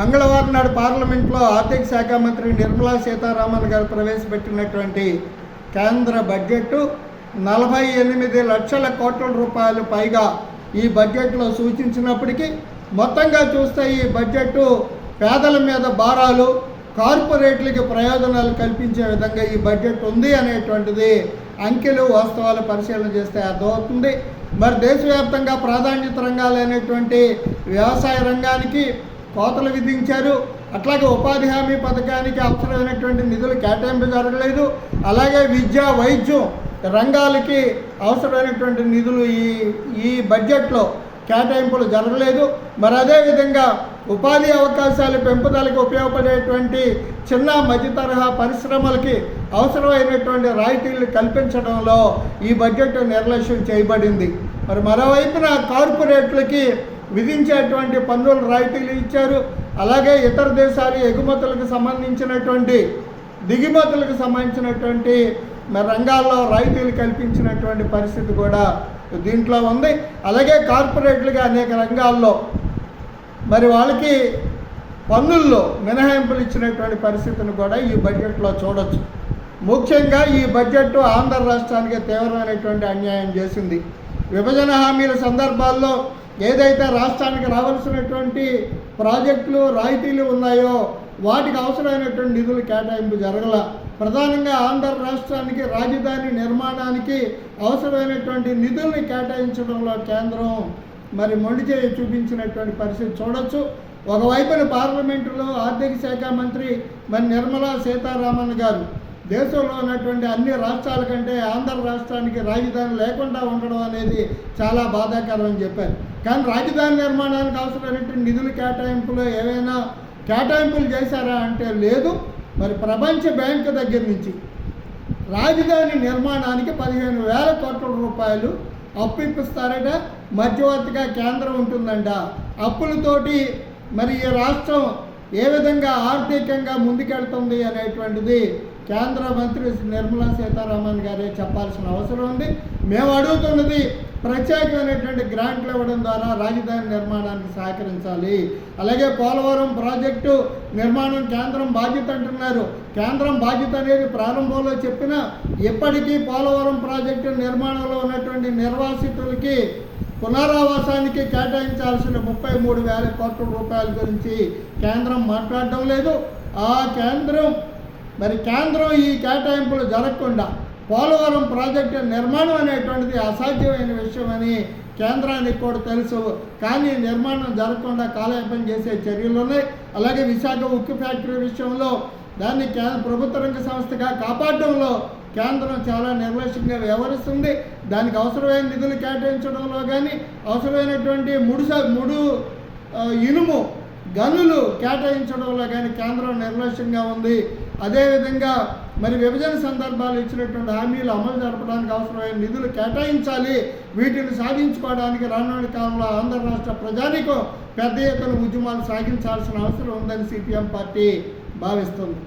మంగళవారం నాడు పార్లమెంట్లో ఆర్థిక శాఖ మంత్రి నిర్మలా సీతారామన్ గారు ప్రవేశపెట్టినటువంటి కేంద్ర బడ్జెట్ 48 లక్షల కోట్ల రూపాయలు పైగా ఈ బడ్జెట్లో సూచించినప్పటికీ మొత్తంగా చూస్తే ఈ బడ్జెట్ పేదల మీద భారాలు, కార్పొరేట్లకి ప్రయోజనాలు కల్పించే విధంగా ఈ బడ్జెట్ ఉంది అనేటువంటిది అంకెలు వాస్తవాల పరిశీలన చేస్తే అర్థమవుతుంది. మరి దేశవ్యాప్తంగా ప్రాధాన్యత రంగాలైనటువంటి వ్యవసాయ రంగానికి కోతలు విధించారు. అట్లాగే ఉపాధి హామీ పథకానికి అవసరమైనటువంటి నిధులు కేటాయింపు జరగలేదు. అలాగే విద్య, వైద్యం రంగాలకి అవసరమైనటువంటి నిధులు ఈ బడ్జెట్లో కేటాయింపులు జరగలేదు. మరి అదేవిధంగా ఉపాధి అవకాశాల పెంపుదలకు ఉపయోగపడేటువంటి చిన్న మధ్య తరహా పరిశ్రమలకి అవసరమైనటువంటి రాయితీలు కల్పించడంలో ఈ బడ్జెట్ నిర్లక్ష్యం చేయబడింది. మరి మరోవైపున కార్పొరేట్లకి విధించేటువంటి పన్నుల రాయితీలు ఇచ్చారు. అలాగే ఇతర దేశాలు ఎగుమతులకు సంబంధించినటువంటి దిగుమతులకు సంబంధించినటువంటి రంగాల్లో రాయితీలు కల్పించినటువంటి పరిస్థితి కూడా దీంట్లో ఉంది. అలాగే కార్పొరేట్లుగా అనేక రంగాల్లో మరి వాళ్ళకి పన్నుల్లో మినహాయింపులు ఇచ్చినటువంటి పరిస్థితిని కూడా ఈ బడ్జెట్లో చూడొచ్చు. ముఖ్యంగా ఈ బడ్జెట్ ఆంధ్ర రాష్ట్రానికి తీవ్రమైనటువంటి అన్యాయం చేసింది. విభజన హామీల సందర్భాల్లో ఏదైతే రాష్ట్రానికి రావాల్సినటువంటి ప్రాజెక్టులు, రాయితీలు ఉన్నాయో వాటికి అవసరమైనటువంటి నిధులు కేటాయింపు జరగల. ప్రధానంగా ఆంధ్ర రాష్ట్రానికి రాజధాని నిర్మాణానికి అవసరమైనటువంటి నిధుల్ని కేటాయించడంలో కేంద్రం మరి మొండి చేయి చూపించినటువంటి పరిస్థితి చూడొచ్చు. ఒకవైపున పార్లమెంటులో ఆర్థిక శాఖ మంత్రి మరి నిర్మలా సీతారామన్ గారు దేశంలో ఉన్నటువంటి అన్ని రాష్ట్రాల కంటే ఆంధ్ర రాష్ట్రానికి రాజధాని లేకుండా ఉండడం అనేది చాలా బాధాకరం అని చెప్పారు. కానీ రాజధాని నిర్మాణానికి అవసరమైనటువంటి నిధుల కేటాయింపులో ఏవైనా కేటాయింపులు చేశారా అంటే లేదు. మరి ప్రపంచ బ్యాంకు దగ్గర నుంచి రాజధాని నిర్మాణానికి 15,000 కోట్ల రూపాయలు అప్పు ఇప్పిస్తారట. మధ్యవర్తిగా కేంద్రం ఉంటుందంట. అప్పులతోటి మరి ఈ రాష్ట్రం ఏ విధంగా ఆర్థికంగా ముందుకెళ్తుంది అనేటువంటిది కేంద్ర మంత్రి నిర్మలా సీతారామన్ గారే చెప్పాల్సిన అవసరం ఉంది. మేము అడుగుతున్నది ప్రత్యేకమైనటువంటి గ్రాంట్లు ఇవ్వడం ద్వారా రాజధాని నిర్మాణానికి సహకరించాలి. అలాగే పోలవరం ప్రాజెక్టు నిర్మాణం కేంద్రం బాధ్యత అంటున్నారు. కేంద్రం బాధ్యత అనేది ప్రారంభంలో చెప్పినా ఇప్పటికీ పోలవరం ప్రాజెక్టు నిర్మాణంలో ఉన్నటువంటి నిర్వాసితులకి పునరావాసానికి కేటాయించాల్సిన 33,000 కోట్ల రూపాయల గురించి కేంద్రం మాట్లాడడం లేదు. ఆ కేంద్రం ఈ కేటాయింపులు జరగకుండా పోలవరం ప్రాజెక్టు నిర్మాణం అనేటువంటిది అసాధ్యమైన విషయమని కేంద్రానికి కూడా తెలుసు. కానీ నిర్మాణం జరగకుండా కాలయాపన చేసే చర్యలు ఉన్నాయి. అలాగే విశాఖ ఉక్కు ఫ్యాక్టరీ విషయంలో దాన్ని ప్రభుత్వ రంగ సంస్థగా కాపాడడంలో కేంద్రం చాలా నిర్లక్ష్యంగా వ్యవహరిస్తుంది. దానికి అవసరమైన నిధులు కేటాయించడంలో కానీ అవసరమైనటువంటి ముడు ఇనుము గనులు కేటాయించడంలో కానీ కేంద్రం నిర్లక్ష్యంగా ఉంది. అదేవిధంగా మరి విభజన సందర్భాలు ఇచ్చినటువంటి హామీలు అమలు జరపడానికి అవసరమైన నిధులు కేటాయించాలి. వీటిని సాధించుకోవడానికి రానున్న కాలంలో ఆంధ్ర రాష్ట్ర ప్రజానీకం పెద్ద ఎత్తున ఉద్యమాలు సాగించాల్సిన అవసరం ఉందని సిపిఎం పార్టీ భావిస్తుంది.